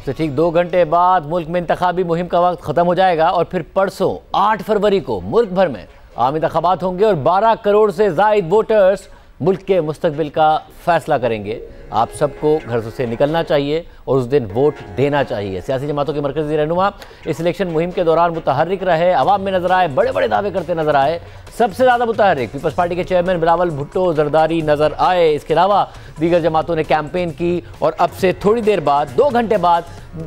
से ठीक 2 घंटे बाद मुल्क में इंतखाबी मुहिम का वक्त ख़त्म हो जाएगा और फिर परसों 8 फरवरी को मुल्क भर में आम इंतखाबात होंगे और 12 करोड़ से ज़ायद वोटर्स मुल्क के मुस्तकबिल का फैसला करेंगे। आप सबको घर से निकलना चाहिए और उस दिन वोट देना चाहिए। सियासी जमातों के मरकज़ी रहनुमा इस इलेक्शन मुहिम के दौरान मुतहर्रिक रहे, अवाम में नजर आए, बड़े बड़े दावे करते नजर आए। सबसे ज़्यादा मुतहर्रिक पीपल्स पार्टी के चेयरमैन बिलावल भुट्टो जरदारी नजर आए। इसके अलावा दीगर जमातों ने कैंपेन की और अब से थोड़ी देर बाद 2 घंटे बाद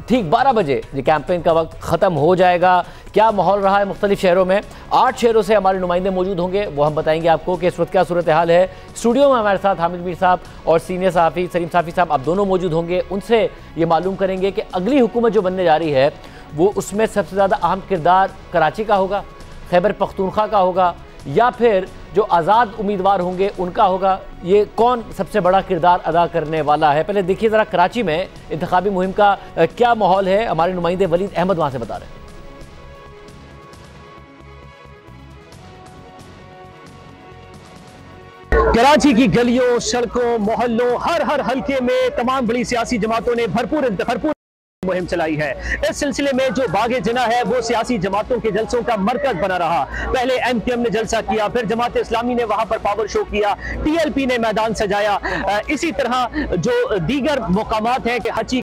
ठीक 12 बजे ये कैंपेन का वक्त ख़त्म हो जाएगा। क्या माहौल रहा है मुख्तलिफ शहरों में, 8 शहरों से हमारे नुमाइंदे मौजूद होंगे, वो हम बताएंगे आपको कि इस वक्त क्या सूरत हाल है। स्टूडियो में हमारे साथ हामिद मीर साहब और सीनियर सहाफ़ी सलीम साफ़ी साहब, आप दोनों मौजूद होंगे। उनसे ये मालूम करेंगे कि अगली हुकूमत जो बनने जा रही है वो उसमें सबसे ज़्यादा अहम किरदार कराची का होगा, खैबर पख्तूनख्वा का होगा, या फिर जो आज़ाद उम्मीदवार होंगे उनका होगा। ये कौन सबसे बड़ा किरदार अदा करने वाला है? पहले देखिए ज़रा कराची में इंतखाबी मुहिम का क्या माहौल है। हमारे नुमाइंदे वलीद अहमद वहाँ से बता रहे हैं। कराची की गलियों, सड़कों, मोहल्लों, हर हल्के में तमाम बड़ी सियासी जमातों ने भरपूर मुहिम चलाई है। इस सिलसिले में जो बागे जिना है वो सियासी जमातों के जलसों का मरकज बना रहा। पहले एमकेएम ने जलसा किया, फिर जमात इस्लामी ने वहां पर पावर शो किया, टीएलपी ने मैदान सजाया। इसी तरह जो दीगर मुकामात हैं कि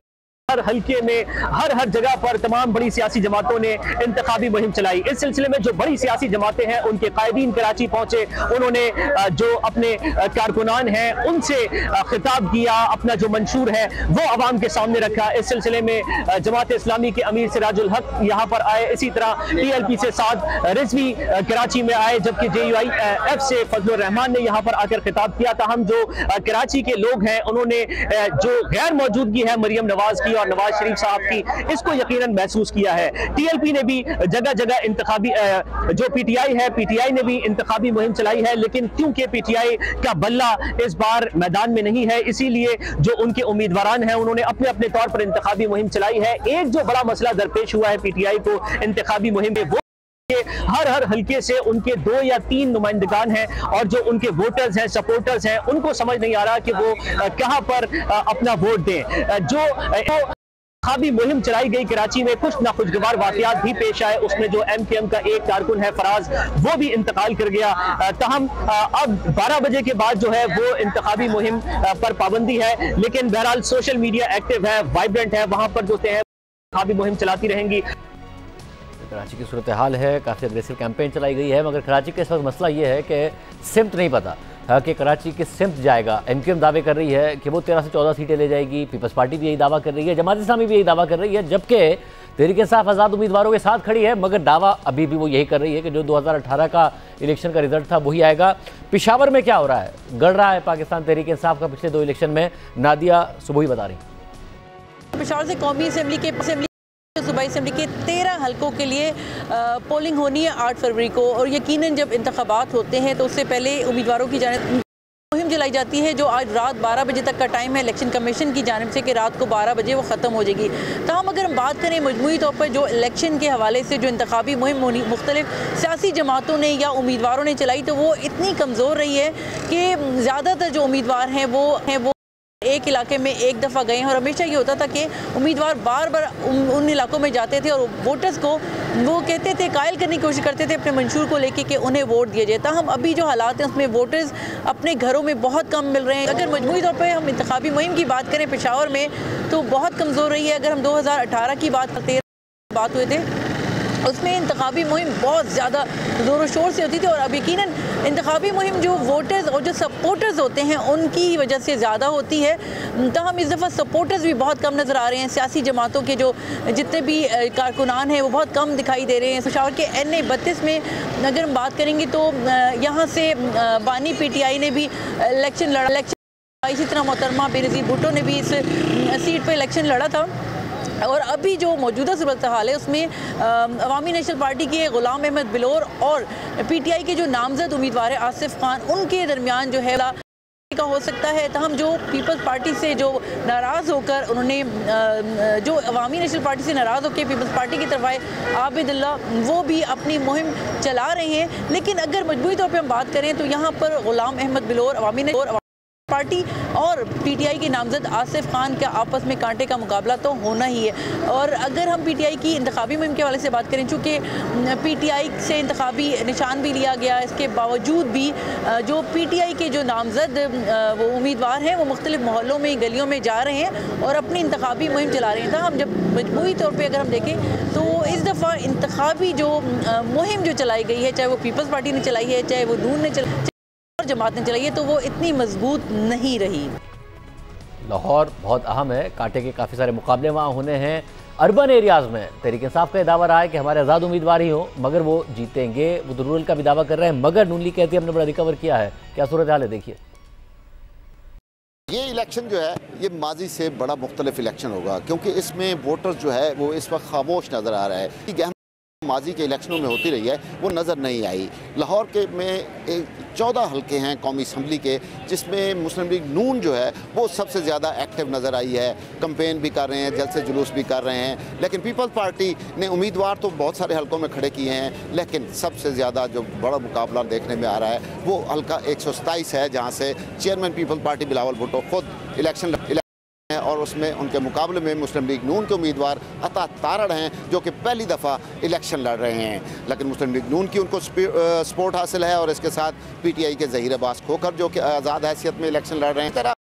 हर हल्के में हर जगह पर तमाम बड़ी सियासी जमातों ने इंतखाबी मुहिम चलाई। इस सिलसिले में जो बड़ी सियासी जमातें हैं उनके कायदीन कराची पहुंचे, उन्होंने जो अपने कारकुनान हैं उनसे खिताब किया, अपना जो मंशूर है वो अवाम के सामने रखा। इस सिलसिले में जमात इस्लामी के अमीर सिराजुल हक यहाँ पर आए, इसी तरह टीएलपी से साद रिजवी कराची में आए, जबकि JUIF से फजलुर रहमान ने यहाँ पर आकर खिताब किया। ताहम जो कराची के लोग हैं उन्होंने जो गैर मौजूदगी है मरियम नवाज की और नवाज शरीफ साहब की, इसको यकीनन महसूस किया है। टीएलपी ने भी जगह जगह इंतखाबी, जो पीटीआई है, पीटीआई ने भी इंतखाबी मुहिम चलाई है, लेकिन क्योंकि पीटीआई का बल्ला इस बार मैदान में नहीं है, इसीलिए जो उनके उम्मीदवारान हैं उन्होंने अपने अपने तौर पर इंतखाबी मुहिम चलाई है। एक जो बड़ा मसला दरपेश हुआ है पीटीआई को इंतखाबी मुहिम में, वो हर हल्के से उनके 2 या 3 नुमाइंदगान हैं और जो उनके वोटर्स हैं, सपोर्टर्स हैं, उनको समझ नहीं आ रहा कि वो कहां पर अपना वोट दें। जो इंतखाबी मुहिम चलाई गई कराची में, कुछ नाखुशगवार वाकयात भी पेश आए। उसमें जो एमकेएम का एक कारकुन है फराज, वो भी इंतकाल कर गया। तहम अब 12 बजे के बाद जो है वो इंतखाबी मुहिम पर पाबंदी है, लेकिन बहरहाल सोशल मीडिया एक्टिव है, वाइब्रेंट है, वहां पर जो है इंतखाबी मुहिम चलाती रहेंगी। कराची की सूरत हाल है, काफ़ी अग्रेसिव कैंपेन चलाई गई है, मगर कराची का इस वक्त मसला ये है कि सिमत नहीं पता कि कराची किस सिमत जाएगा। एमकेएम दावे कर रही है कि वो 13 से 14 सीटें ले जाएगी, पीपल्स पार्टी भी यही दावा कर रही है, जमात इस्लामी भी यही दावा कर रही है, जबकि तहरीक इंसाफ आज़ाद उम्मीदवारों के साथ खड़ी है, मगर दावा अभी भी वो यही कर रही है कि जो 2018 का इलेक्शन का रिजल्ट था वही आएगा। पेशावर में क्या हो रहा है, गढ़ रहा है पाकिस्तान तहरीक इंसाफ का पिछले 2 इलेक्शन में। नादिया सुबह बता रही। पेशावर से कौमी असेंबली के सूबाई असेंबली के 13 हलकों के लिए पोलिंग होनी है 8 फरवरी को, और यकीनन जब इंतखाबात होते हैं तो उससे पहले उम्मीदवारों की जानिब मुहिम चलाई जाती है, जो आज रात 12 बजे तक का टाइम है इलेक्शन कमीशन की जानिब से कि रात को 12 बजे वो ख़त्म हो जाएगी। ताहम अगर हम बात करें मजमूई तौर पर जो इलेक्शन के हवाले से जो इंतखाबी मुहिम मुख्तलिफ सियासी जमातों ने या उम्मीदवारों ने चलाई, तो वो इतनी कमज़ोर रही है कि ज़्यादातर जो उम्मीदवार हैं वो एक इलाके में एक दफ़ा गए हैं, और हमेशा ये होता था कि उम्मीदवार बार बार उन इलाकों में जाते थे और वोटर्स को वो कहते थे, कायल करने की कोशिश करते थे अपने मंशूर को लेके कि उन्हें वोट दिया जाए। हम अभी जो हालात हैं उसमें वोटर्स अपने घरों में बहुत कम मिल रहे हैं। अगर मजमूई तौर पर हम इंतखाबी मुहिम की बात करें पेशावर में, तो बहुत कमज़ोर रही है। अगर हम 2018 की बात हुए थे उसमें इंतखाबी मुहिम बहुत ज़्यादा ज़ोर शोर से होती थी, और अब यकीनन इंतखाबी मुहिम जो वोटर्स और जो सपोर्टर्स होते हैं उनकी वजह से ज़्यादा होती है। तो हम इस दफ़ा सपोर्टर्स भी बहुत कम नज़र आ रहे हैं। सियासी जमातों के जो जितने भी कारकुनान हैं वो बहुत कम दिखाई दे रहे हैं। पेशावर के NA 32 में अगर हम बात करेंगे तो यहाँ से बानी PTI ने भी इलेक्शन लड़ा, इसी तरह मोहतरमा बेनज़ीर भुट्टो ने भी इस सीट पर इलेक्शन लड़ा था। और अभी जो मौजूदा सूरत हाल है उसमें अवामी नेशनल पार्टी के गुलाम अहमद बिलोर और PTI के जो नामजद उम्मीदवार है आसिफ खान, उनके दरमियान जो है का हो सकता है। तो हम जो पीपल्स पार्टी से जो नाराज़ होकर उन्होंने जो अवामी नेशनल पार्टी से नाराज़ होकर पीपल्स पार्टी की तरफ आए आबिदुल्ला, वो भी अपनी मुहिम चला रहे हैं। लेकिन अगर मजबूरी तौर पर हम बात करें तो यहाँ पर गुलाम अहमद बिलोर अवामी पार्टी और पीटीआई के नामजद आसिफ खान का आपस में कांटे का मुकाबला तो होना ही है। और अगर हम पीटीआई की इंतखाबी मुहिम के हवाले से बात करें, चूँकि पीटीआई से इंतखाबी निशान भी लिया गया, इसके बावजूद भी जो पीटीआई के जो नामजद वो उम्मीदवार हैं वो मुख्तलिफ मोहल्लों में, गलियों में जा रहे हैं और अपनी इंतखाबी मुहिम चला रहे हैं। तो हम जब मजमूई तौर पर अगर हम देखें तो इस दफ़ा इंतखाबी जो मुहिम जो चलाई गई है, चाहे वो पीपल्स पार्टी ने चलाई है, चाहे वो नून ने जमात ने चलाई है, तो वो इतनी मजबूत नहीं रही। लाहौर बहुत अहम है, कांटे के काफ़ी सारे मुकाबले वहाँ होने हैं। अर्बन एरियाज़ में तहरीक इंसाफ का दावा रहा है कि हमारे आज़ाद उम्मीदवार ही हो, मगर वो जीतेंगे। वो तो रूरल का भी दावा कर रहे हैं, मगर नून लीग कहती है हमने बड़ा रिकवर किया है। क्या सूरत हाल है, देखिए। ये इलेक्शन जो है ये माजी से बड़ा मुख्तलिफ इलेक्शन होगा, क्योंकि इसमें वोटर्स जो है वो इस वक्त खामोश नज़र आ रहा है। माजी के इलेक्शनों में होती रही है वो नज़र नहीं आई। लाहौर के में 14 हल्के हैं कौमी असम्बली के, जिसमें मुस्लिम लीग नून जो है वो सबसे ज़्यादा एक्टिव नज़र आई है। कैंपेन भी कर रहे हैं, जलसे जुलूस भी कर रहे हैं। लेकिन पीपल्स पार्टी ने उम्मीदवार तो बहुत सारे हल्कों में खड़े किए हैं, लेकिन सबसे ज़्यादा जो बड़ा मुकाबला देखने में आ रहा है वो हल्का 127 है, जहाँ से चेयरमैन पीपल्स पार्टी बिलावल भुट्टो खुद इलेक्शन और उसमें उनके मुकाबले में मुस्लिम लीग नून के उम्मीदवार अता तारड़ हैं, जो कि पहली दफ़ा इलेक्शन लड़ रहे हैं। लेकिन मुस्लिम लीग नून की उनको सपोर्ट हासिल है और इसके साथ पीटीआई के ज़हीर अब्बास खोखर जो कि आज़ाद हैसियत में इलेक्शन लड़ रहे हैं।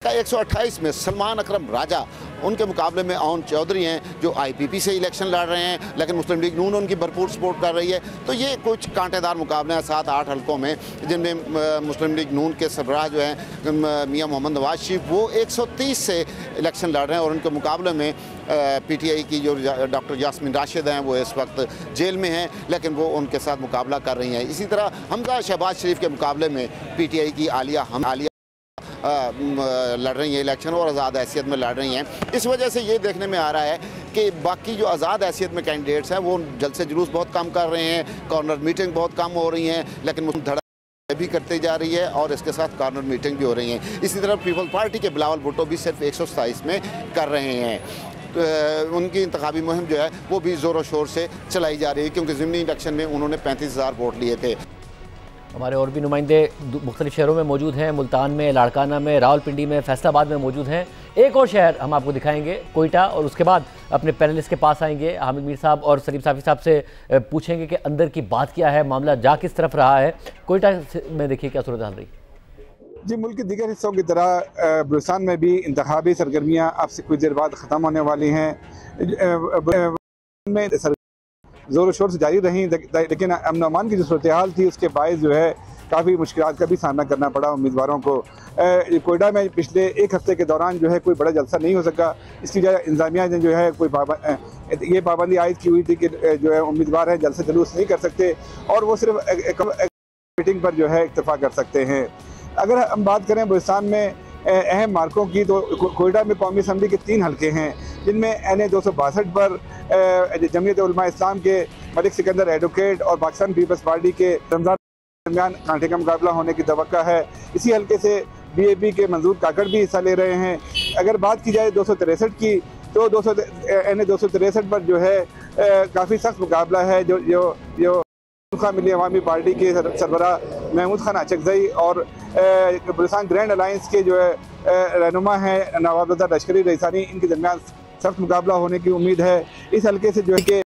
128 में सलमान अकरम राजा उनके मुकाबले में आउन चौधरी हैं जो आईपीपी से इलेक्शन लड़ रहे हैं, लेकिन मुस्लिम लीग नून उनकी भरपूर सपोर्ट कर रही है। तो ये कुछ कांटेदार मुकाबले हैं 7-8 हल्कों में, जिनमें मुस्लिम लीग नून के सरबराह जो हैं मियां मोहम्मद नवाज शरीफ वो 130 से इलेक्शन लड़ रहे हैं और उनके मुकाबले में पीटीआई की जो डॉक्टर यास्मीन राशिद हैं वो इस वक्त जेल में हैं, लेकिन वो उनके साथ मुकाबला कर रही हैं। इसी तरह हमजा शहबाज शरीफ के मुकाबले में पीटीआई की आलिया लड़ रही हैं इलेक्शन और आज़ाद हैसियत में लड़ रही हैं। इस वजह से ये देखने में आ रहा है कि बाकी जो आज़ाद हैसियत में कैंडिडेट्स हैं वो जलसे जुलूस बहुत कम कर रहे हैं, कॉर्नर मीटिंग बहुत कम हो रही हैं, लेकिन धड़ा भी करती जा रही है और इसके साथ कॉर्नर मीटिंग भी हो रही हैं। इसी तरह पीपल्स पार्टी के बिलावल भुट्टो भी सिर्फ 127 में कर रहे हैं। उनकी इंतखाबी मुहिम जो है वो भी ज़ोरों शोर से चलाई जा रही है, क्योंकि ज़िमनी इलेक्शन में उन्होंने 35,000 वोट लिए थे। हमारे और भी नुमाइंदे मुख्तलिफ शहरों में मौजूद हैं, मुल्तान में, लाड़काना में, रावलपिंडी में, फैसलाबाद में मौजूद हैं। एक और शहर हम आपको दिखाएंगे, कोयटा, और उसके बाद अपने पैनलिस्ट के पास आएंगे। हामिद मीर साहब और सलीम साफी साहब से पूछेंगे कि अंदर की बात क्या है, मामला जा किस तरफ रहा है। कोयटा में देखिए क्या सूरत हाल रही। जी, मुल्क के दीगर हिस्सों की तरह बलूचिस्तान में भी इंतखाबी सरगर्मियाँ अब से कुछ देर बाद ख़त्म होने वाली हैं। ज़ोर शोर से जारी रही, लेकिन अमन अमान की जो सूरत हाल थी उसके बायस जो है काफ़ी मुश्किलात का भी सामना करना पड़ा उम्मीदवारों को। कोयटा में पिछले एक हफ्ते के दौरान जो है कोई बड़ा जलसा नहीं हो सका। इसकी वजह इंतज़ामिया ने जो है कोई ये पाबंदी आयद की हुई थी कि जो है उम्मीदवार हैं जलसे जुलूस नहीं कर सकते और वो सिर्फ मीटिंग पर जो है इत्तफाक कर सकते हैं। अगर हम बात करें बलूचिस्तान में अहम मार्कों की, तो कोयटा में कौमी असम्बली के 3 हल्के हैं, जिनमें NA 262 पर जमीयत उलमा इस्लाम के मलिक सिकंदर एडवोकेट और पाकिस्तान पीपल्स पार्टी के रमजान दरमियान कांटे का मुकाबला होने की तवक्का है। इसी हल्के से BAP के मंजूर काकड़ भी हिस्सा ले रहे हैं। अगर बात की जाए 263 की, तो NA 263 पर जो है काफ़ी सख्त मुकाबला है। जो मिली अवामी पार्टी के सरबराह महमूद खान अचकजई और बलूचिस्तान ग्रैंड अलायंस के जो है रहनुमा हैं नवाब रज़ा लश्करी रईसानी, इनके दरमियान सख्त मुकाबला होने की उम्मीद है। इस हल्के से जो है कि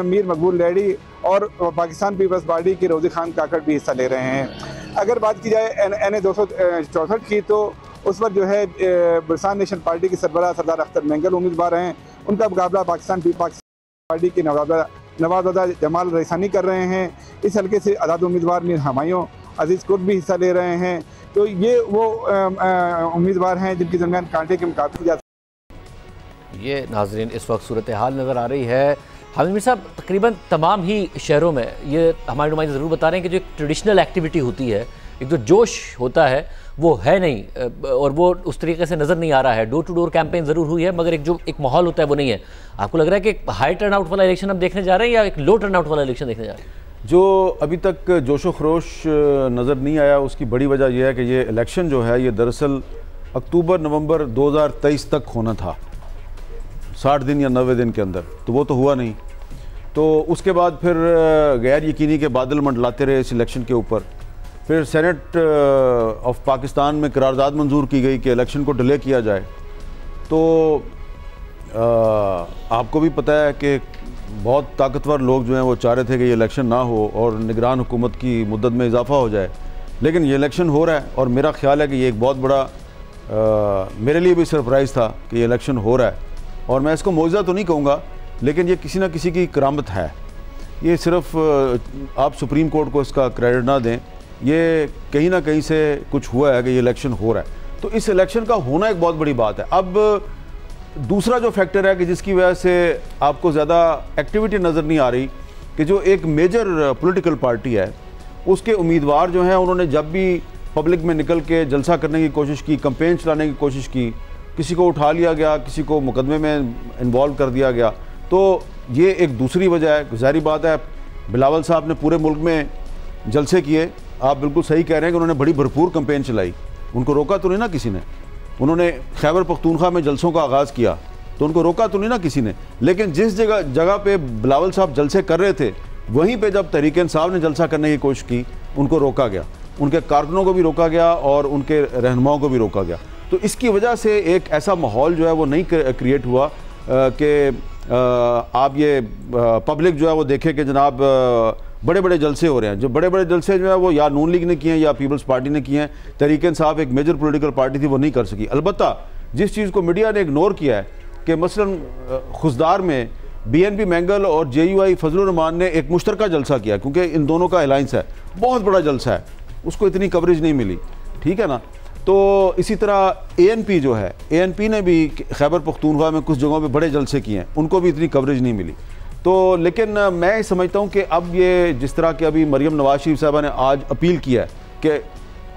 मीर मकबूल लैडी और पाकिस्तान पीपल्स पार्टी के रोज़ी खान काकड़ भी हिस्सा ले रहे हैं। अगर बात की जाए NA 264 की, तो उस पर जो है बलूचिस्तान नेशन पार्टी के सरबराह सरदार अख्तर मेंगल उम्मीदवार हैं। उनका मुकाबला पाकिस्तान पार्टी के नवाब रज़ा जमाल रईसानी कर रहे हैं। इस हल्के से आज़ाद उम्मीदवार मीर हमायूं अजीज़ कुर्द भी हिस्सा ले रहे हैं। तो ये वो उम्मीदवार हैं जिनके दरमियान कांटे के मुकाबले जा। ये नाजरीन इस वक्त सूरत हाल नज़र आ रही है। हामिद मीर साहब, तकरीबन तमाम ही शहरों में ये हमारे नुमाइंदे ज़रूर बता रहे हैं कि जो एक ट्रेडिशनल एक्टिविटी होती है, एक जो जोश होता है वो है नहीं और वो उस तरीके से नज़र नहीं आ रहा है। डोर टू डोर कैंपेन ज़रूर हुई है, मगर एक माहौल होता है वो नहीं है। आपको लग रहा है कि एक हाई टर्न आउट वाला इलेक्शन हम देखने जा रहे हैं या एक लो टर्न आउट वाला इलेक्शन देखने जा रहे हैं? जो अभी तक जोशो खरोश नज़र नहीं आया उसकी बड़ी वजह यह है कि ये इलेक्शन जो है ये दरअसल अक्टूबर-नवंबर 2023 तक होना था, 60 दिन या 90 दिन के अंदर, तो वो तो हुआ नहीं। तो उसके बाद फिर गैर यकीनी के बादल मंडलाते रहे इस इलेक्शन के ऊपर। फिर सेनेट ऑफ पाकिस्तान में करारदाद मंजूर की गई कि इलेक्शन को डिले किया जाए। तो आपको भी पता है कि बहुत ताकतवर लोग जो हैं वो चाह रहे थे कि ये इलेक्शन ना हो और निगरान हुकूमत की मुद्दत में इजाफा हो जाए, लेकिन ये इलेक्शन हो रहा है और मेरा ख्याल है कि ये एक बहुत बड़ा मेरे लिए भी सरप्राइज़ था कि ये इलेक्शन हो रहा है। और मैं इसको मौजज़ा तो नहीं कहूँगा, लेकिन ये किसी न किसी की करामत है। ये सिर्फ आप सुप्रीम कोर्ट को इसका क्रेडिट ना दें, ये कहीं ना कहीं से कुछ हुआ है कि ये इलेक्शन हो रहा है। तो इस इलेक्शन का होना एक बहुत बड़ी बात है। अब दूसरा जो फैक्टर है कि जिसकी वजह से आपको ज़्यादा एक्टिविटी नज़र नहीं आ रही, कि जो एक मेजर पॉलिटिकल पार्टी है उसके उम्मीदवार जो हैं उन्होंने जब भी पब्लिक में निकल के जलसा करने की कोशिश की, कंपेन चलाने की कोशिश की, किसी को उठा लिया गया, किसी को मुकदमे में इन्वॉल्व कर दिया गया। तो ये एक दूसरी वजह है। ज़ाहिर बात है बिलावल साहब ने पूरे मुल्क में जलसे किए, आप बिल्कुल सही कह रहे हैं कि उन्होंने बड़ी भरपूर कंपेन चलाई, उनको रोका तो नहीं ना किसी ने। उन्होंने खैबर पख्तूनख्वा में जलसों का आगाज़ किया तो उनको रोका तो नहीं ना किसी ने। लेकिन जिस जगह पे बिलावल साहब जलसे कर रहे थे, वहीं पे जब तहरीक इंसाफ ने जलसा करने की कोशिश की, उनको रोका गया, उनके कारकुनों को भी रोका गया और उनके रहनुमाओं को भी रोका गया। तो इसकी वजह से एक ऐसा माहौल जो है वो नहीं क्रिएट हुआ कि आप ये पब्लिक जो है वो देखे कि जनाब बड़े बड़े जलसे हो रहे हैं। जो बड़े बड़े जलसे जो है वो या नून लीग ने किए हैं या पीपल्स पार्टी ने किए हैं। तहरीक इंसाफ एक मेजर पॉलिटिकल पार्टी थी, वो नहीं कर सकी। अलबत्ता जिस चीज़ को मीडिया ने इग्नोर किया है कि मसलन खुशदार में BNP मैंगल और JUI फजलुर रहमान ने एक मुश्तरका जलसा किया, क्योंकि इन दोनों का अलायंस है, बहुत बड़ा जलसा है, उसको इतनी कवरेज नहीं मिली, ठीक है ना। तो इसी तरह ANP जो है, ANP ने भी खैबर पख्तूनख्वा में कुछ जगहों पे बड़े जलसे किए हैं, उनको भी इतनी कवरेज नहीं मिली। तो लेकिन मैं समझता हूँ कि अब ये जिस तरह के अभी मरियम नवाज शरीफ साहबा ने आज अपील किया है कि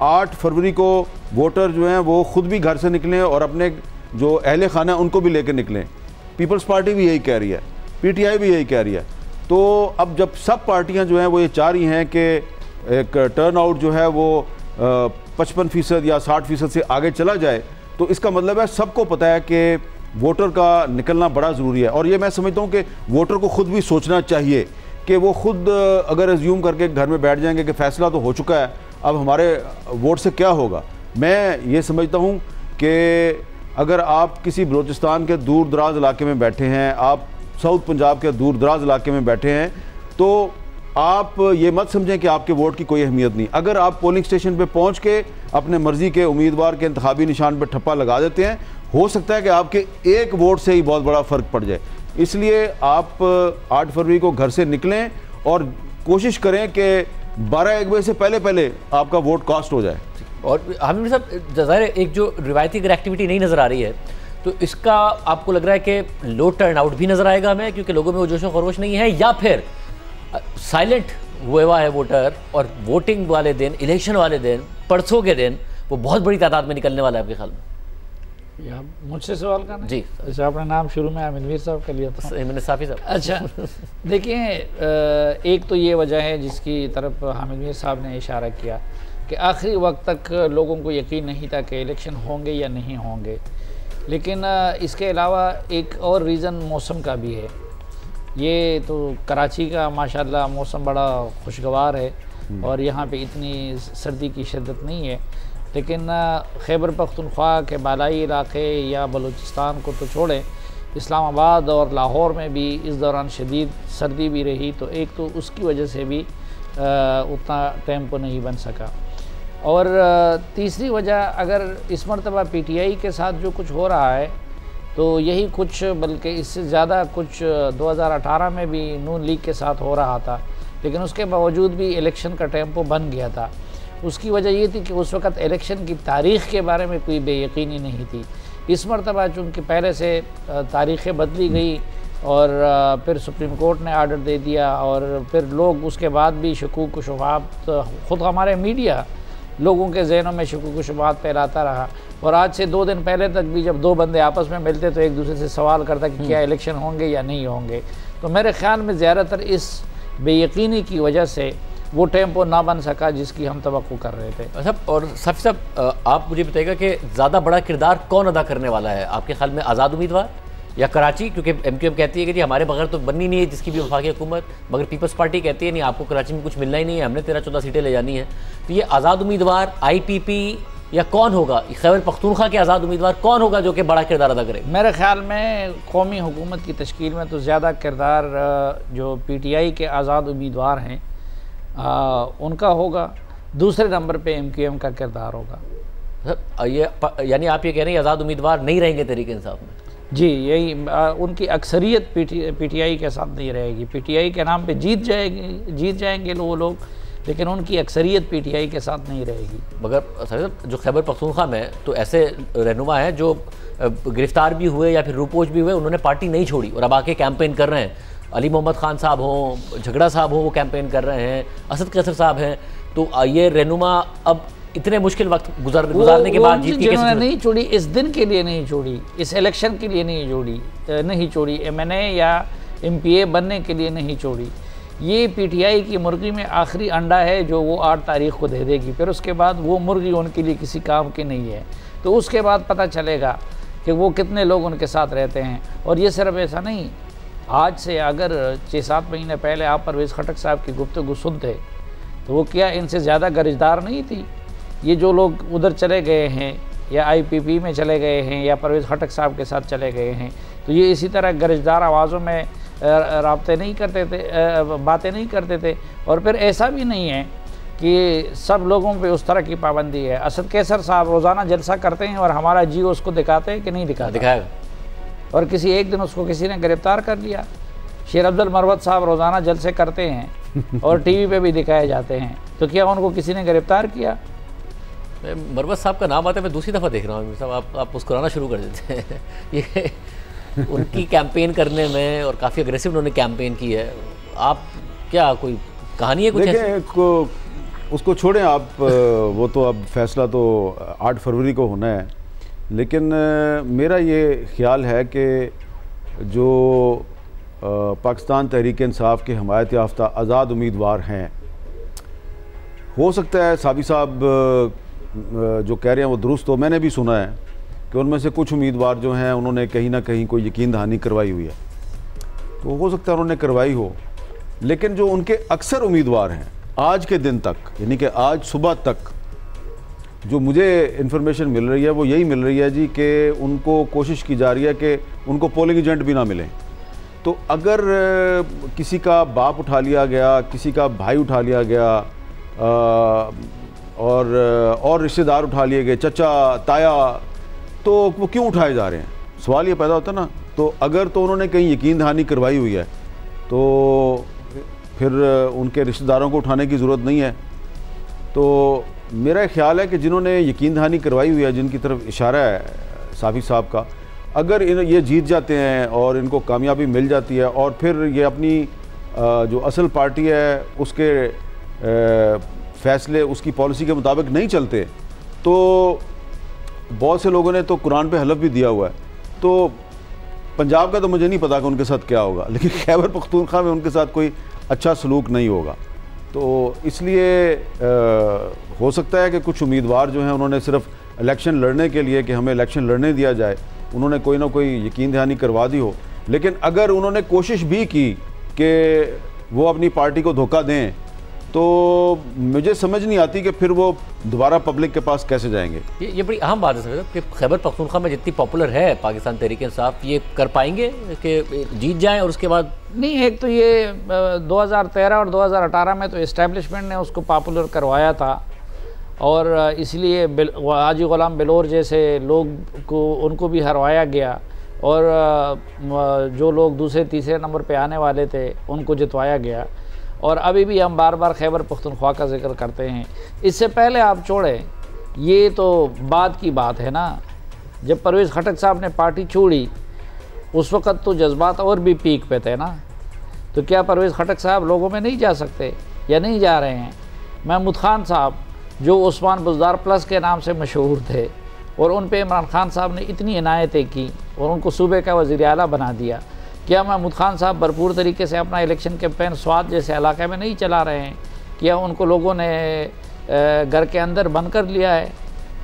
8 फरवरी को वोटर जो हैं वो ख़ुद भी घर से निकलें और अपने जो अहले खाना है उनको भी लेकर निकलें। पीपल्स पार्टी भी यही कह रही है, PTI भी यही कह रही है। तो अब जब सब पार्टियाँ जो हैं वो ये चाह रही हैं कि एक टर्न आउट जो है वो 55% या 60% से आगे चला जाए, तो इसका मतलब है सबको पता है कि वोटर का निकलना बड़ा ज़रूरी है। और ये मैं समझता हूँ कि वोटर को ख़ुद भी सोचना चाहिए कि वो ख़ुद अगर एज्यूम करके घर में बैठ जाएंगे कि फ़ैसला तो हो चुका है, अब हमारे वोट से क्या होगा। मैं ये समझता हूँ कि अगर आप किसी बलूचिस्तान के दूर दराज इलाके में बैठे हैं, आप साउथ पंजाब के दूर दराज इलाके में बैठे हैं, तो आप ये मत समझें कि आपके वोट की कोई अहमियत नहीं। अगर आप पोलिंग स्टेशन पे पहुंच के अपने मर्जी के उम्मीदवार के इंतखाबी निशान पे ठप्पा लगा देते हैं, हो सकता है कि आपके एक वोट से ही बहुत बड़ा फ़र्क पड़ जाए। इसलिए आप 8 फरवरी को घर से निकलें और कोशिश करें कि 12-1 बजे से पहले आपका वोट कास्ट हो जाए। और हामिद साहब, ज़ाहिर एक जो रिवायती अगर एक्टिविटी नहीं नज़र आ रही है, तो इसका आपको लग रहा है कि लो टर्न आउट भी नज़र आएगा हमें, क्योंकि लोगों में वो जोशो खरोश नहीं है, या फिर साइलेंट हुआ है वोटर और वोटिंग वाले दिन, इलेक्शन वाले दिन, परसों के दिन वो बहुत बड़ी तादाद में निकलने वाला है आपके ख्याल में? या मुझसे सवाल करना जी। अच्छा, अपना नाम शुरू में आमिनवीर साहब का लिया था, मैंने साफ़ी साहब। अच्छा देखिए, एक तो ये वजह है जिसकी तरफ आमिनवीर साहब ने इशारा किया कि आखिरी वक्त तक लोगों को यकीन नहीं था कि इलेक्शन होंगे या नहीं होंगे। लेकिन इसके अलावा एक और रीज़न मौसम का भी है। ये तो कराची का माशाल्लाह मौसम बड़ा खुशगवार है और यहाँ पे इतनी सर्दी की शिद्दत नहीं है, लेकिन खैबर पख्तूनख्वा के बालाई इलाके या बलूचिस्तान को तो छोड़ें, इस्लामाबाद और लाहौर में भी इस दौरान शदीद सर्दी भी रही, तो एक तो उसकी वजह से भी उतना टेम्पो नहीं बन सका। और तीसरी वजह, अगर इस मरतबा PTI के साथ जो कुछ हो रहा है तो यही कुछ, बल्कि इससे ज़्यादा कुछ 2018 में भी नून लीग के साथ हो रहा था, लेकिन उसके बावजूद भी इलेक्शन का टेम्पो बन गया था। उसकी वजह ये थी कि उस वक़्त इलेक्शन की तारीख़ के बारे में कोई बेयकीनी नहीं थी। इस मरतबा चूँकि पहले से तारीख़ें बदली गई और फिर सुप्रीम कोर्ट ने आर्डर दे दिया और फिर लोग उसके बाद भी शकूक व शुबहात, ख़ुद हमारे मीडिया लोगों के जहनों में शकूक व शुबहात फैलाता रहा। और आज से 2 दिन पहले तक भी जब 2 बंदे आपस में मिलते तो एक दूसरे से सवाल करता कि क्या इलेक्शन होंगे या नहीं होंगे। तो मेरे ख़्याल में ज़्यादातर इस बेयकीनी की वजह से वो टेम्पो ना बन सका जिसकी हम तवक्को कर रहे थे। अच्छा, और साफ़ी साहब आप मुझे बताइएगा कि ज़्यादा बड़ा किरदार कौन अदा करने वाला है आपके ख्याल में? आज़ाद उम्मीदवार या कराची, क्योंकि MQM कहती है कि जी हमारे बगैर तो बननी नहीं है जिसकी भी वफाकी हुकूमत, मगर पीपल्स पार्टी कहती है नहीं आपको कराची में कुछ मिलना ही नहीं है, हमने 13-14 सीटें ले जानी है। तो ये आज़ाद उम्मीदवार IPP या कौन होगा, खैबर पख्तूनख्वा के आज़ाद उम्मीदवार कौन होगा जो कि बड़ा किरदार अदा करे? मेरे ख्याल में कौमी हुकूमत की तश्कील में तो ज़्यादा किरदार जो PTI के आज़ाद उम्मीदवार हैं उनका होगा, दूसरे नंबर पे MQM का किरदार होगा। ये यानी आप ये कह रहे हैं आज़ाद उम्मीदवार नहीं रहेंगे तहरीक इंसाफ में? जी, यही उनकी अक्सरियत PTI के साथ नहीं रहेगी। PTI के नाम पे जीत जाएंगे वो लोग, लेकिन उनकी अक्सरियत PTI के साथ नहीं रहेगी। मगर सर जो खैबर पख्तूनख्वा में तो ऐसे रहनुमा हैं जो गिरफ्तार भी हुए या फिर रूपोश भी हुए, उन्होंने पार्टी नहीं छोड़ी और अब आके कैंपेन कर रहे हैं। अली मोहम्मद खान साहब हों, झगड़ा साहब हों, वो कैंपेन कर रहे हैं, असद कैसर साहब हैं। तो ये रहनुमा अब इतने मुश्किल वक्त गुजारने के बाद जीत की कैसे नहीं छोड़ी, इस दिन के लिए नहीं छोड़ी, इस इलेक्शन के लिए नहीं छोड़ी, MNA या MPA बनने के लिए नहीं छोड़ी। ये PTI की मुर्गी में आखिरी अंडा है जो वो 8 तारीख को दे देगी, फिर उसके बाद वो मुर्गी उनके लिए किसी काम की नहीं है। तो उसके बाद पता चलेगा कि वो कितने लोग उनके साथ रहते हैं। और ये सिर्फ ऐसा नहीं, आज से अगर 6-7 महीने पहले आप परवेज़ खटक साहब की गुफ्तगू सुनते तो वो क्या इनसे ज़्यादा गरिजदार नहीं थी? ये जो लोग उधर चले गए हैं या IPP में चले गए हैं या परवेज़ खटक साहब के साथ चले गए हैं, तो ये इसी तरह गरिजदार आवाज़ों में राब्ते नहीं करते थे, बातें नहीं करते थे। और फिर ऐसा भी नहीं है कि सब लोगों पे उस तरह की पाबंदी है। असद कैसर साहब रोज़ाना जलसा करते हैं और हमारा जियो उसको दिखाते हैं कि नहीं दिखाएगा। और किसी एक दिन उसको किसी ने गिरफ़्तार कर लिया। शेर अब्दुल मरवत साहब रोज़ाना जलसे करते हैं और TV पे भी दिखाए जाते हैं, तो क्या उनको किसी ने गिरफ़्तार किया? मरवत साहब का नाम आता है, मैं दूसरी दफ़ा देख रहा हूँ साहब, आप मुस्कुराना शुरू कर देते हैं। ये उनकी कैंपेन करने में और काफ़ी अग्रेसिव उन्होंने कैंपेन की है। आप क्या कोई कहानी है कुछ? देखिए उसको छोड़ें आप, वो तो अब फैसला तो 8 फरवरी को होना है। लेकिन मेरा ये ख्याल है कि जो पाकिस्तान तहरीक इंसाफ के हमायत याफ्ता आज़ाद उम्मीदवार हैं, हो सकता है साबी साहब जो कह रहे हैं वो दुरुस्त हो। मैंने भी सुना है कि उनमें से कुछ उम्मीदवार जो हैं उन्होंने कहीं ना कहीं कोई यकीन दहानी करवाई हुई है, तो हो सकता है उन्होंने करवाई हो। लेकिन जो उनके अक्सर उम्मीदवार हैं आज के दिन तक, यानी कि आज सुबह तक जो मुझे इन्फॉर्मेशन मिल रही है वो यही मिल रही है जी कि उनको कोशिश की जा रही है कि उनको पोलिंग एजेंट भी ना मिलें। तो अगर किसी का बाप उठा लिया गया, किसी का भाई उठा लिया गया और रिश्तेदार उठा लिए गए, चचा ताया, तो वो क्यों उठाए जा रहे हैं? सवाल ये पैदा होता है ना। तो अगर तो उन्होंने कहीं यकीन दहानी करवाई हुई है तो फिर उनके रिश्तेदारों को उठाने की ज़रूरत नहीं है। तो मेरा ख्याल है कि जिन्होंने यकीन दहानी करवाई हुई है, जिनकी तरफ इशारा है साफी साहब का, अगर ये जीत जाते हैं और इनको कामयाबी मिल जाती है और फिर ये अपनी जो असल पार्टी है उसके फैसले, उसकी पॉलिसी के मुताबिक नहीं चलते, तो बहुत से लोगों ने तो कुरान पे हलफ भी दिया हुआ है। तो पंजाब का तो मुझे नहीं पता कि उनके साथ क्या होगा, लेकिन खैबर पख्तूनख्वा में उनके साथ कोई अच्छा सलूक नहीं होगा। तो इसलिए हो सकता है कि कुछ उम्मीदवार जो हैं उन्होंने सिर्फ इलेक्शन लड़ने के लिए कि हमें इलेक्शन लड़ने दिया जाए, उन्होंने कोई ना कोई यकीन दहानी करवा दी हो। लेकिन अगर उन्होंने कोशिश भी की कि वो अपनी पार्टी को धोखा दें, तो मुझे समझ नहीं आती कि फिर वो दोबारा पब्लिक के पास कैसे जाएंगे। ये बड़ी अहम बात है सर कि खैबर पख्तूनख्वा में जितनी पॉपुलर है पाकिस्तान तहरीक इंसाफ, ये कर पाएंगे कि जीत जाएं और उसके बाद? नहीं, एक तो ये 2013 और 2018 में तो इस्टेब्लिशमेंट ने उसको पॉपुलर करवाया था और इसलिए हाजी ग़ुलाम बिलोर जैसे लोग को उनको भी हरवाया गया और जो लोग दूसरे तीसरे नंबर पे आने वाले थे उनको जितवाया गया। और अभी भी हम बार बार खैबर पख्तूनख्वा का जिक्र करते हैं। इससे पहले आप छोड़ें, ये तो बाद की बात है ना। जब परवेज़ खटक साहब ने पार्टी छोड़ी उस वक़्त तो जज्बात और भी पीक पे थे ना। तो क्या परवेज़ खटक साहब लोगों में नहीं जा सकते या नहीं जा रहे हैं? महमूद खान साहब जो उस्मान बुज़दार प्लस के नाम से मशहूर थे और उन पे इमरान खान साहब ने इतनी इनायतें की और उनको सूबे का वज़ीर आला बना दिया, क्या महमूद खान साहब भरपूर तरीके से अपना इलेक्शन कैंपेन स्वात जैसे इलाके में नहीं चला रहे हैं? क्या उनको लोगों ने घर के अंदर बंद कर लिया है?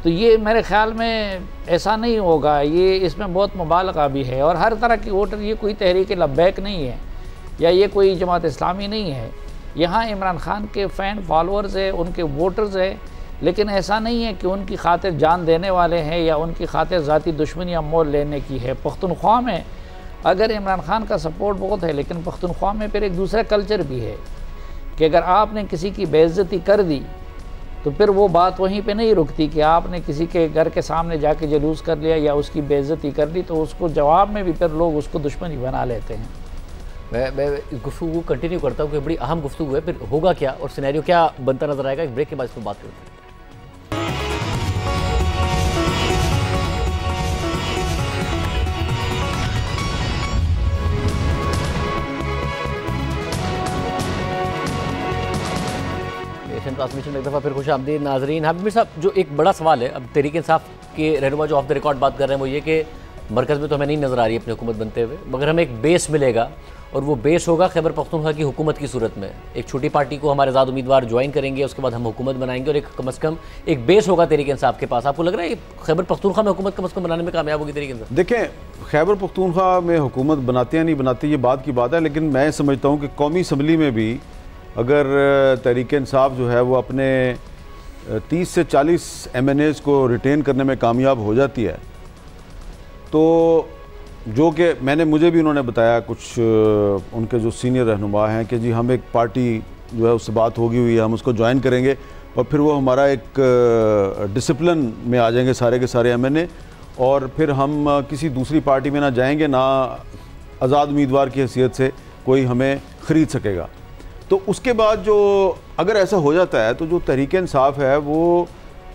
तो ये मेरे ख्याल में ऐसा नहीं होगा, ये इसमें बहुत मुबालगा भी है। और हर तरह की वोटर, ये कोई तहरीक लब्बैक नहीं है या ये कोई जमात इस्लामी नहीं है। यहाँ इमरान खान के फ़ैन फॉलोअर्स है, उनके वोटर्स है, लेकिन ऐसा नहीं है कि उनकी खातिर जान देने वाले हैं या उनकी खातिर ज़ाती दुश्मनियाँ मोल लेने की है। पख्तूनख्वा में अगर इमरान खान का सपोर्ट बहुत है, लेकिन पख्तूनख्वा में फिर एक दूसरा कल्चर भी है कि अगर आपने किसी की बेइज्जती कर दी तो फिर वो बात वहीं पे नहीं रुकती कि आपने किसी के घर के सामने जाके जुलूस कर लिया या उसकी बेइज्जती कर ली, तो उसको जवाब में भी फिर लोग उसको दुश्मनी बना लेते हैं। मैं इस गुफ्तगू को कंटिन्यू करता हूँ कि बड़ी अहम गुफ्तगू है, फिर होगा क्या और सिनेरियो क्या बनता नजर आएगा, एक ब्रेक के बाद इस पर बात करते हैं। ट्रांसमिशन में एक दफ़ा फिर खुश आमदीद नाजरीन। हाबिब मीर साहब, जो एक बड़ा सवाल है, अब तहरीक इंसाफ के रहनुमा जो ऑफ द रिकॉर्ड बात कर रहे हैं वो ये कि मरकज़ में तो हमें नहीं नज़र आ रही है अपनी हुकूमत बनते हुए, मगर हमें एक बेस मिलेगा और वो बेस होगा खैबर पख्तूनख्वा की हुकूमत की सूरत में। एक छोटी पार्टी को हमारे आज़ाद उम्मीदवार ज्वाइन करेंगे, उसके बाद हम हुकूमत बनाएंगे और एक कम से कम एक बेस होगा तहरीक इंसाफ के पास। आपको लग रहा है खैबर पख्तूनख्वा में हुकूमत कम से कम बनाने में कामयाब होगी तहरीक इंसाफ? देखें, खैबर पख्तूनख्वा में हुकूमत बनाते हैं नहीं बनाते ये बात की बात है, लेकिन मैं समझता हूँ कि कौमी असम्बली में भी अगर तहरीक इंसाफ जो है वो अपने 30 से 40 MNAs को रिटेन करने में कामयाब हो जाती है, तो जो कि मुझे भी उन्होंने बताया कुछ उनके जो सीनियर रहनुमा हैं कि जी हम एक पार्टी जो है उससे बात होगी हुई है, हम उसको ज्वाइन करेंगे और फिर वो हमारा एक डिसिप्लिन में आ जाएंगे सारे के सारे MNA, और फिर हम किसी दूसरी पार्टी में ना जाएंगे, ना आज़ाद उम्मीदवार की हैसियत से कोई हमें ख़रीद सकेगा। तो उसके बाद जो अगर ऐसा हो जाता है तो जो तहरीक इंसाफ है वो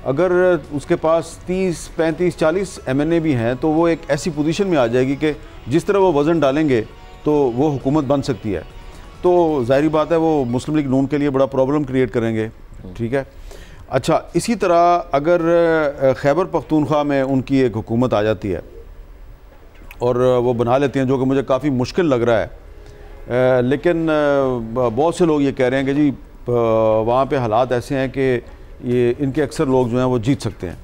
अगर उसके पास 30, 35, 40 MNA भी हैं तो वो एक ऐसी पोजीशन में आ जाएगी कि जिस तरह वो वज़न डालेंगे तो वो हुकूमत बन सकती है। तो ज़ाहिर बात है वो मुस्लिम लीग नून के लिए बड़ा प्रॉब्लम क्रिएट करेंगे। ठीक है, अच्छा, इसी तरह अगर खैबर पख्तूनख्वा में उनकी एक हुकूमत आ जाती है और वो बना लेते हैं, जो कि मुझे काफ़ी मुश्किल लग रहा है, लेकिन बहुत से लोग ये कह रहे हैं कि जी वहाँ पे हालात ऐसे हैं कि ये इनके अक्सर लोग जो हैं वो जीत सकते हैं।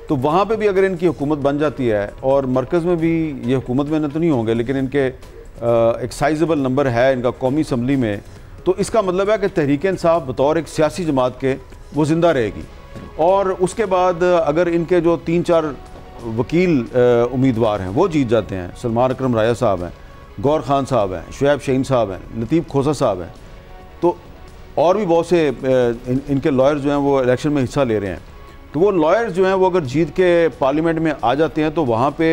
तो वहाँ पे भी अगर इनकी हुकूमत बन जाती है और मरकज़ में भी ये हुकूमत में तो नहीं होंगे, लेकिन इनके एक साइजेबल नंबर है इनका कौमी असम्बली में, तो इसका मतलब है कि तहरीक इंसाफ बतौर एक सियासी जमात के वो ज़िंदा रहेगी। और उसके बाद अगर इनके जो 3-4 वकील उम्मीदवार हैं वो जीत जाते हैं, सलमान अकरम राया साहब हैं, गौर खान साहब हैं, शुएब शाहीन साहब हैं, लतीफ़ खोसा साहब हैं, तो और भी बहुत से इनके लॉयर्स जो हैं वो इलेक्शन में हिस्सा ले रहे हैं, तो वो लॉयर्स जो हैं वो अगर जीत के पार्लियामेंट में आ जाते हैं तो वहाँ पे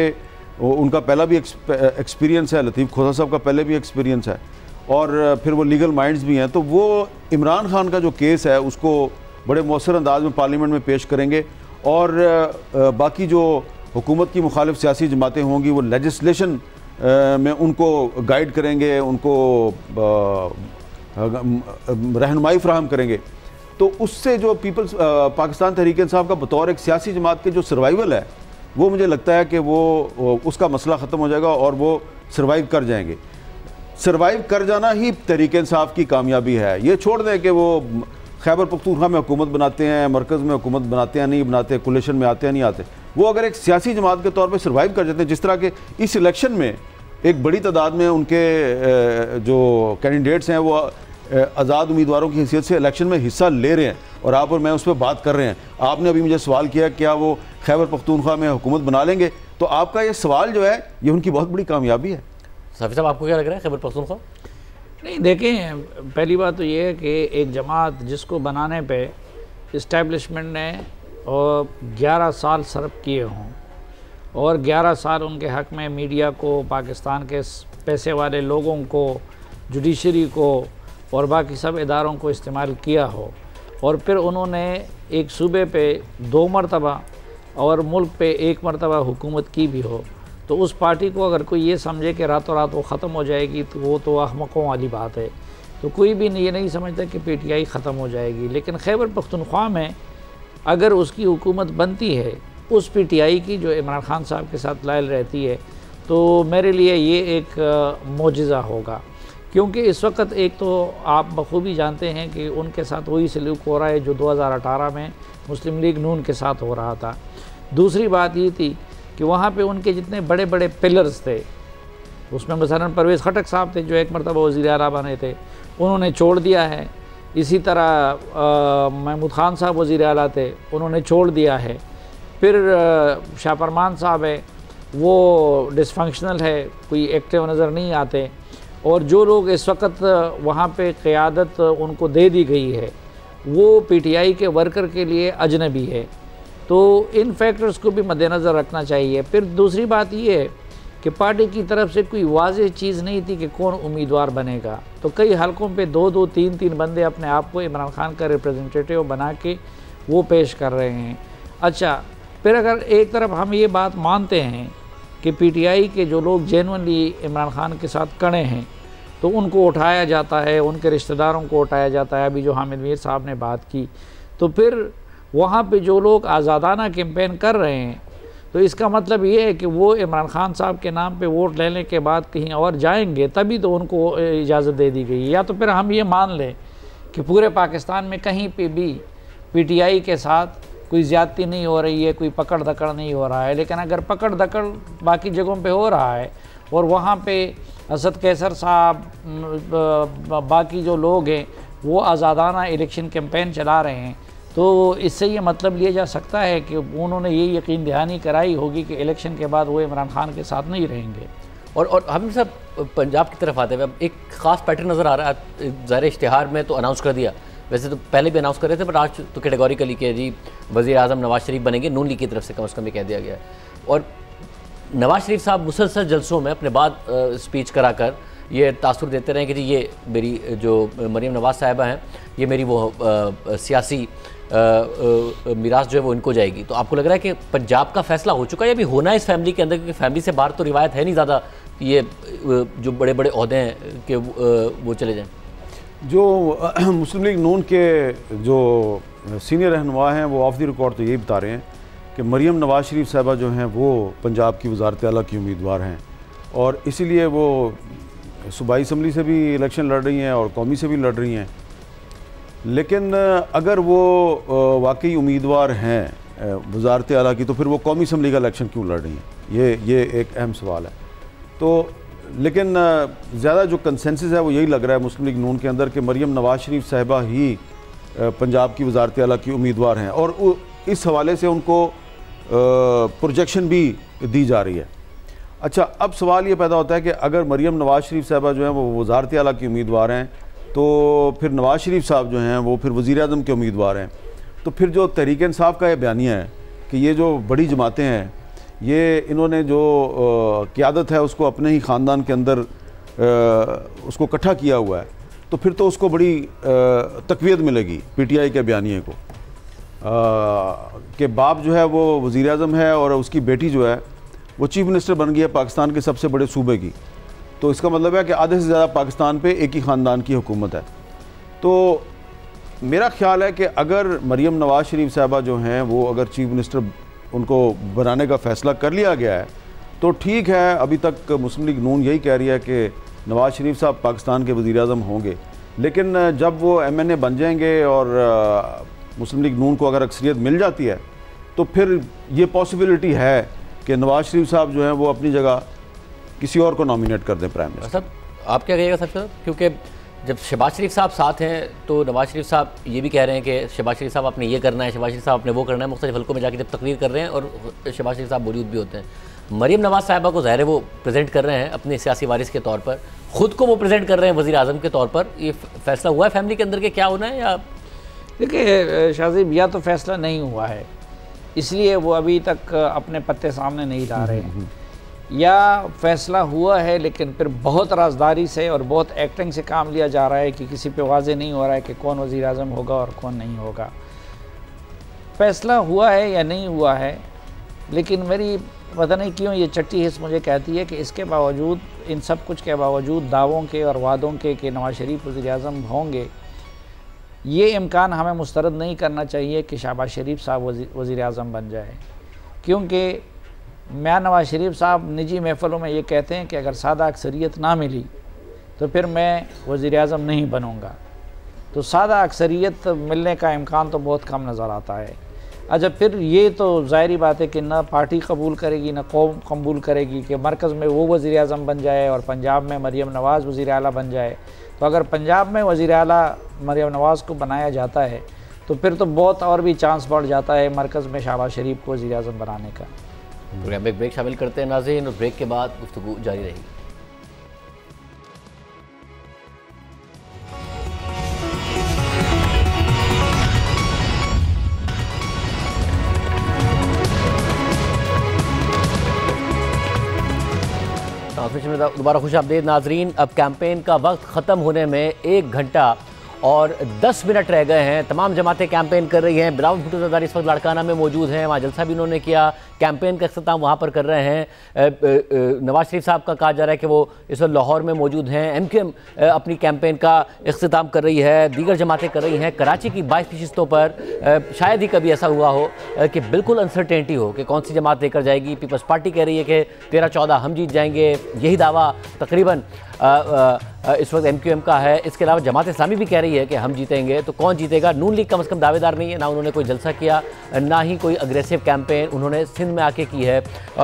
उनका पहला भी एक्सपीरियंस है, लतीफ़ खोसा साहब का पहले भी एक्सपीरियंस है, और फिर वो लीगल माइंड्स भी हैं, तो वो इमरान खान का जो केस है उसको बड़े मौसर अंदाज में पार्लियामेंट में पेश करेंगे। और बाकी जो हुकूमत की मुखालिफ सियासी जमातें होंगी वो लेजिस्लेशन में उनको गाइड करेंगे, उनको रहनुमाई फ्राहम करेंगे। तो उससे जो पीपल्स पाकिस्तान तहरीक इंसाफ का बतौर एक सियासी जमात के जो सर्वाइवल है वो मुझे लगता है कि वो उसका मसला ख़त्म हो जाएगा और वो सर्वाइव कर जाएंगे। सर्वाइव कर जाना ही तहरीक इंसाफ की कामयाबी है। ये छोड़ दें कि वो खैबर पख्तूनख्वा में हुकूमत बनाते हैं, मरकज़ में हुकूमत बनाते हैं नहीं बनाते, कोलिशन में आते हैं नहीं आते, वो अगर एक सियासी जमात के तौर पर सर्वाइव कर जाते हैं, जिस तरह के इस इलेक्शन में एक बड़ी तादाद में उनके जो कैंडिडेट्स हैं वो आज़ाद उम्मीदवारों की हैसियत से इलेक्शन में हिस्सा ले रहे हैं और आप और मैं उस पर बात कर रहे हैं। आपने अभी मुझे सवाल किया क्या वो खैबर पख्तूनख्वा में हुकूमत बना लेंगे, तो आपका ये सवाल जो है ये उनकी बहुत बड़ी कामयाबी है। साफी साहब, आपको क्या लग रहा है खैबर पख्तूनख्वा? नहीं, देखें, पहली बात तो ये है कि एक जमात जिसको बनाने पे इस्टेब्लिशमेंट ने 11 साल सर्व किए हों और 11 साल उनके हक़ में मीडिया को, पाकिस्तान के पैसे वाले लोगों को, जुडिशरी को और बाकी सब इदारों को इस्तेमाल किया हो, और फिर उन्होंने एक सूबे पे 2 मरतबा और मुल्क पे 1 मरतबा हुकूमत की भी हो, तो उस पार्टी को अगर कोई ये समझे कि रातों रात वो ख़त्म हो जाएगी तो वो तो अहमकों वाली बात है। तो कोई भी ये नहीं समझता कि PTI ख़त्म हो जाएगी। लेकिन खैबर पख्तूनख्वा में अगर उसकी हुकूमत बनती है उस PTI की जो इमरान खान साहब के साथ लायल रहती है, तो मेरे लिए ये एक मोजिज़ा होगा। क्योंकि इस वक्त एक तो आप बखूबी जानते हैं कि उनके साथ वही सलूक हो रहा है जो 2018 में मुस्लिम लीग नून के साथ हो रहा था। दूसरी बात ये थी कि वहाँ पे उनके जितने बड़े बड़े पिलर्स थे, उसमें मसलन परवेज़ खटक साहब थे जो एक मरतबा वज़ीर आला बने थे, उन्होंने छोड़ दिया है। इसी तरह महमूद ख़ान साहब वज़ीर आला थे, उन्होंने छोड़ दिया है। फिर शाह फरमान साहब है, वो डिसफंक्शनल है, कोई एक्टिव नज़र नहीं आते। और जो लोग इस वक्त वहाँ पे क़यादत उनको दे दी गई है वो पीटीआई के वर्कर के लिए अजनबी है। तो इन फैक्टर्स को भी मद्देनज़र रखना चाहिए। फिर दूसरी बात ये है कि पार्टी की तरफ से कोई वाज़ेह चीज़ नहीं थी कि कौन उम्मीदवार बनेगा। तो कई हलकों पे 2-2, 3-3 बंदे अपने आप को इमरान खान का रिप्रेजेंटेटिव बना के वो पेश कर रहे हैं। अच्छा, फिर अगर एक तरफ हम ये बात मानते हैं कि पीटीआई के जो लोग जेन्युइनली इमरान खान के साथ कड़े हैं तो उनको उठाया जाता है, उनके रिश्तेदारों को उठाया जाता है, अभी जो हामिद मीर साहब ने बात की, तो फिर वहाँ पे जो लोग आज़ादाना कैंपेन कर रहे हैं तो इसका मतलब ये है कि वो इमरान खान साहब के नाम पे वोट लेने के बाद कहीं और जाएंगे, तभी तो उनको इजाज़त दे दी गई। या तो फिर हम ये मान लें कि पूरे पाकिस्तान में कहीं पे भी पीटीआई के साथ कोई ज़्यादती नहीं हो रही है, कोई पकड़ धकड़ नहीं हो रहा है। लेकिन अगर पकड़ धकड़ बाकी जगहों पे हो रहा है और वहाँ पे असद कैसर साहब, बाकी जो लोग हैं वो आज़ादाना इलेक्शन कैंपेन चला रहे हैं, तो इससे ये मतलब लिया जा सकता है कि उन्होंने ये यकीन दहानी कराई होगी कि इलेक्शन के बाद वो इमरान खान के साथ नहीं रहेंगे। और हम सब पंजाब की तरफ आते हुए अब एक ख़ास पैटर्न नज़र आ रहा है। ज़ाहिर इश्तिहार में तो अनाउंस कर दिया, वैसे तो पहले भी अनाउंस कर रहे थे, बट आज तो कैटेगोरिकली कि जी वज़ीर आज़म नवाज शरीफ बनेंगे, नून लीग की तरफ से कम ये कह दिया गया है। और नवाज शरीफ साहब मुसलसल जलसों में अपने बाद स्पीच कराकर ये तासुर देते रहे कि जी ये मेरी जो मरीम नवाज़ साहिबा हैं, ये मेरी वो सियासी मीरास जो है वो इनको जाएगी। तो आपको लग रहा है कि पंजाब का फैसला हो चुका है या भी होना है इस फैमिली के अंदर, क्योंकि फैमिली से बाहर तो रिवायत है नहीं ज़्यादा कि ये जो बड़े बड़े ओहदे हैं कि वो चले जाएँ? जो मुस्लिम लीग नून के जो सीनियर रहनुमा हैं वो ऑफ द रिकॉर्ड तो यही बता रहे हैं कि मरीम नवाज़ शरीफ साहिबा जो हैं वो पंजाब की वज़ारत आला की उम्मीदवार हैं, और इसीलिए वो सूबाई असम्बली से भी इलेक्शन लड़ रही हैं और कौमी से भी लड़ रही हैं। लेकिन अगर वो वाकई उम्मीदवार हैं वज़ारत आला की, तो फिर वो कौमी असम्बली का इलेक्शन क्यों लड़ रही हैं? ये एक अहम सवाल है। तो लेकिन ज़्यादा जो कंसेंसस है वो यही लग रहा है मुस्लिम लीग नून के अंदर कि मरीम नवाज़ शरीफ साहिबा ही पंजाब की वज़ारत आला की उम्मीदवार हैं, और इस हवाले से उनको प्रोजेक्शन भी दी जा रही है। अच्छा, अब सवाल ये पैदा होता है कि अगर मरीम नवाज़ शरीफ साहिबा जो हैं वो वज़ारत आला की उम्मीदवार हैं, तो फिर नवाज़ शरीफ साहब जो हैं वो फिर वज़ीर आज़म के उम्मीदवार हैं, तो फिर जो तहरीक इंसाफ का ये बयानिया है कि ये जो बड़ी जमातें हैं ये इन्होंने जो क़यादत है उसको अपने ही ख़ानदान के अंदर उसको इकट्ठा किया हुआ है, तो फिर तो उसको बड़ी तक़वियत मिलेगी पीटीआई के बयानिए को कि बाप जो है वो वज़ीर आज़म है और उसकी बेटी जो है वो चीफ़ मिनिस्टर बन गई है पाकिस्तान के सबसे बड़े सूबे की। तो इसका मतलब है कि आधे से ज़्यादा पाकिस्तान पे एक ही ख़ानदान की हुकूमत है। तो मेरा ख्याल है कि अगर मरीम नवाज़ शरीफ साहिबा जो हैं वो अगर चीफ़ मिनिस्टर उनको बनाने का फ़ैसला कर लिया गया है तो ठीक है। अभी तक मुस्लिम लीग नून यही कह रही है कि नवाज़ शरीफ साहब पाकिस्तान के वज़ीर आज़म होंगे, लेकिन जब वो MNA बन जाएंगे और मुस्लिम लीग नून को अगर अक्सरियत मिल जाती है तो फिर ये पॉसिबिलिटी है कि नवाज़ शरीफ साहब जो हैं वो अपनी जगह किसी और को नॉमिनेट कर दें प्राइम मिनिस्टर। साहब आप क्या कहिएगा सबसे, क्योंकि जब शहबाज शरीफ साहब साथ हैं तो नवाज़ शरीफ साहब ये भी कह रहे हैं कि शहबाज शरीफ साहब आपने ये करना है, शहबाज शरीफ साहब आपने वो करना है, मुख्तलिफ हल्कों में जाके जब तकरीर कर रहे हैं और शहबाज शरीफ साहब मौजूद भी होते हैं। मरीम नवाज़ साहिबा को ज़ाहिर है वो प्रेजेंट कर रहे हैं अपने सियासी वारिस के तौर पर, ख़ुद को वो प्रेजेंट कर रहे हैं वज़ीर आज़म के तौर पर। ये फैसला हुआ है फैमिली के अंदर के क्या होना है? या देखिए शाहज़ीब, या तो फैसला नहीं हुआ है इसलिए वो अभी तक अपने पत्ते सामने नहीं ला रहे हैं, या फ़ैसला हुआ है लेकिन फिर बहुत राजदारी से और बहुत एक्टिंग से काम लिया जा रहा है कि किसी पे वाज़ेह नहीं हो रहा है कि कौन वज़ीर आज़म होगा और कौन नहीं होगा। फ़ैसला हुआ है या नहीं हुआ है, लेकिन मेरी पता नहीं क्यों ये चट्टी हिस्स मुझे कहती है कि इसके बावजूद, इन सब कुछ के बावजूद, दावों के और वादों के कि नवाज़ शरीफ वज़ीर आज़म होंगे, ये इम्कान हमें मुस्तरद नहीं करना चाहिए कि शहबाज शरीफ साहब वज़ीर आज़म बन जाए, क्योंकि मियां नवाज़ शरीफ साहब निजी महफ़लों में ये कहते हैं कि अगर सादा अक्सरियत ना मिली तो फिर मैं वज़ीर आज़म नहीं बनूँगा। तो सादा अक्सरियत मिलने का इम्कान तो बहुत कम नज़र आता है। अच्छा, फिर ये तो ज़ाहिरी बात है कि ना पार्टी कबूल करेगी ना कौम कबूल करेगी कि मरकज़ में वो वज़ीर आज़म बन जाए और पंजाब में मरीम नवाज़ वज़ीर आला बन जाए। तो अगर पंजाब में वज़ीर आला मरीम नवाज़ को बनाया जाता है तो फिर तो बहुत और भी चांस बढ़ जाता है मरकज़ में शहबाज शरीफ को वज़ीर आज़म बनाने का। प्रोग्राम में एक ब्रेक शामिल करते हैं नाज़रीन, और ब्रेक के बाद गुफ्तगू जारी रहेगी। दोबारा खुश आमदीद नाजरीन। अब कैंपेन का वक्त ख़त्म होने में 1 घंटा और 10 मिनट रह गए हैं। तमाम जमातें कैंपेन कर रही हैं। बिलावल भुट्टो ज़रदारी इस वक्त लाड़काना में मौजूद हैं, वहाँ जलसा भी उन्होंने किया, कैंपेन का इख्तिताम वहाँ पर कर रहे हैं। नवाज शरीफ साहब का कहा जा रहा है कि वो इस वक्त लाहौर में मौजूद हैं। MQM अपनी कैंपेन का इख्तिताम कर रही है, दीगर जमातें कर रही हैं। कराची की 22 नशिस्तों पर शायद ही कभी ऐसा हुआ हो कि बिल्कुल अनसर्टेनिटी हो कि कौन सी जमात लेकर जाएगी। पीपल्स पार्टी कह रही है कि 13-14 हम जीत जाएंगे, यही दावा तकरीबन इस वक्त MQM का है। इसके अलावा जमात इस्लामी भी कह रही है कि हम जीतेंगे। तो कौन जीतेगा? नून लीग कम से कम दावेदार नहीं है, ना उन्होंने कोई जलसा किया, ना ही कोई अग्रेसिव कैंपेन उन्होंने सिंध में आके की है।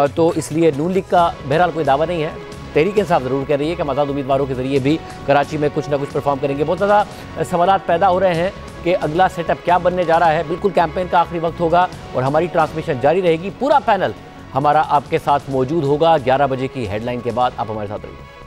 तो इसलिए नून लीग का बहरहाल कोई दावा नहीं है। तहरीक इंसाफ ज़रूर कह रही है कि हम आज़ाद उम्मीदवारों के ज़रिए भी कराची में कुछ ना कुछ परफॉर्म करेंगे। बहुत ज़्यादा सवालात पैदा हो रहे हैं कि अगला सेटअप क्या बनने जा रहा है। बिल्कुल कैंपेन का आखिरी वक्त होगा और हमारी ट्रांसमिशन जारी रहेगी। पूरा पैनल हमारा आपके साथ मौजूद होगा 11 बजे की हेडलाइन के बाद। आप हमारे साथ रहिए।